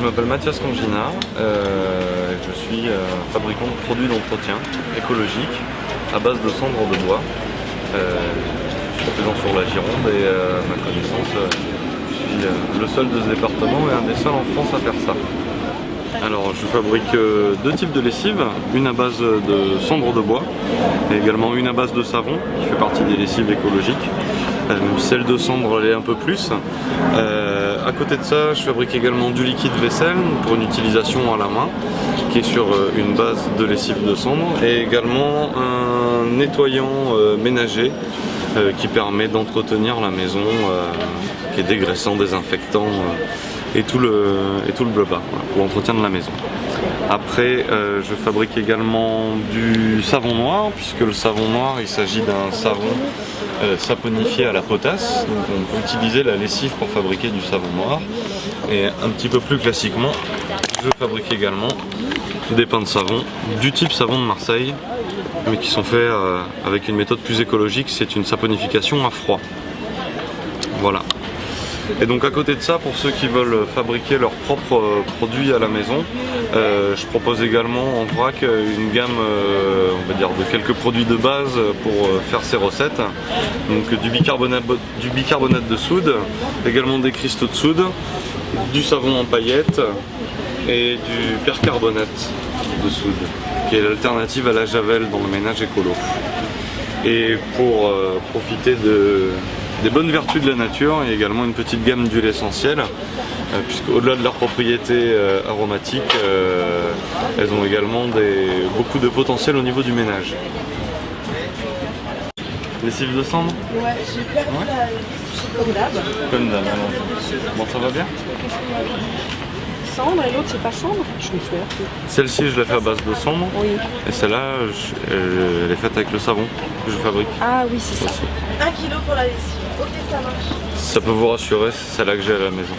je m'appelle Mathias Congina, je suis fabricant de produits d'entretien écologiques à base de cendres de bois. Je suis présent sur la Gironde et à ma connaissance, je suis le seul de ce département et un des seuls en France à faire ça. Alors je fabrique deux types de lessives, une à base de cendres de bois et également une à base de savon qui fait partie des lessives écologiques. Celle de cendre l'est un peu plus. À côté de ça, je fabrique également du liquide vaisselle pour une utilisation à la main qui est sur une base de lessive de cendre et également un nettoyant ménager qui permet d'entretenir la maison, qui est dégraissant, désinfectant et tout le blabla pour l'entretien de la maison. Après, je fabrique également du savon noir, puisque le savon noir, il s'agit d'un savon saponifié à la potasse. Donc on peut utiliser la lessive pour fabriquer du savon noir. Et un petit peu plus classiquement, je fabrique également des pains de savon du type savon de Marseille, mais qui sont faits avec une méthode plus écologique, c'est une saponification à froid. Voilà. Et donc à côté de ça, pour ceux qui veulent fabriquer leurs propres produits à la maison, je propose également en vrac une gamme on va dire de quelques produits de base pour faire ces recettes. Donc du bicarbonate de soude, également des cristaux de soude, du savon en paillettes et du percarbonate de soude, qui est l'alternative à la javel dans le ménage écolo. Et pour profiter des bonnes vertus de la nature, il y a également une petite gamme d'huiles essentielles, puisqu'au-delà de leurs propriétés aromatiques, elles ont également beaucoup de potentiel au niveau du ménage. Lessive de cendre? Ouais, j'ai perdu la lessive comme d'hab. Comme d'hab, alors. Bon, ça va bien? Cendre et l'autre c'est pas cendre? Je me souviens plus. Celle-ci je la fais à base de cendre, Oui. et celle-là elle est faite avec le savon que je fabrique. Ah oui, c'est ça. Aussi. 1 kg pour la lessive. Ok, ça marche. Ça peut vous rassurer, c'est celle-là que j'ai à la maison.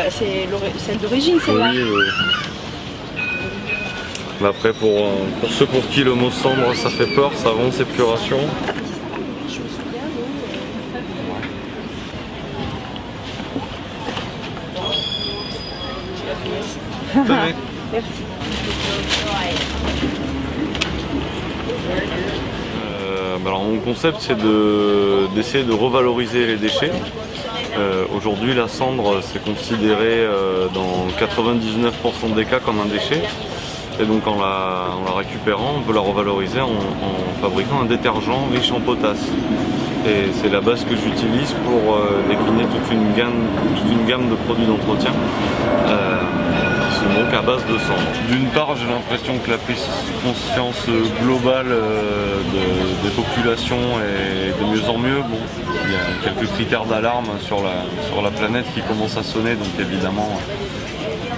C'est celle d'origine, celle-là. Oui, oui. Mais après, pour ceux pour qui le mot cendre ça fait peur, savon c'est puration. Je me souviens, Tenez. Merci. Alors mon concept c'est d'essayer de revaloriser les déchets. Aujourd'hui la cendre c'est considéré dans 99% des cas comme un déchet. Et donc en la récupérant, on peut la revaloriser en fabriquant un détergent riche en potasse. Et c'est la base que j'utilise pour décliner toute une gamme de produits d'entretien qui sont donc à base de cendre. D'une part, j'ai l'impression que la prise de conscience globale des populations est de mieux en mieux. Bon, il y a quelques critères d'alarme sur la planète qui commencent à sonner, donc évidemment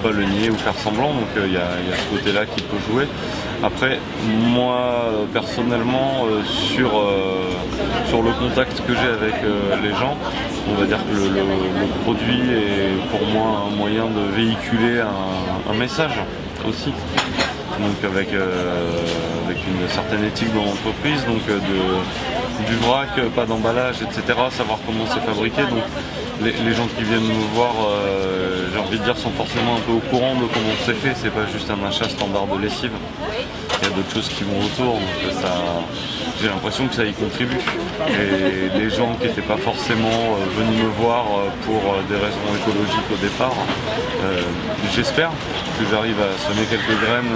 pas le nier ou faire semblant, donc il y a ce côté là qui peut jouer. Après moi personnellement sur le contact que j'ai avec les gens, on va dire que le produit est pour moi un moyen de véhiculer un message aussi, donc avec une certaine éthique dans l'entreprise, donc du vrac, pas d'emballage, etc., savoir comment c'est fabriqué. Donc les gens qui viennent me voir, j'ai envie de dire, sont forcément un peu au courant de comment c'est fait, c'est pas juste un achat standard de lessive, il y a d'autres choses qui vont autour, donc j'ai l'impression que ça y contribue. Et les gens qui n'étaient pas forcément venus me voir pour des raisons écologiques au départ, j'espère que j'arrive à semer quelques graines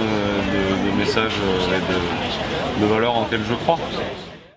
de messages et de valeurs en lesquelles je crois.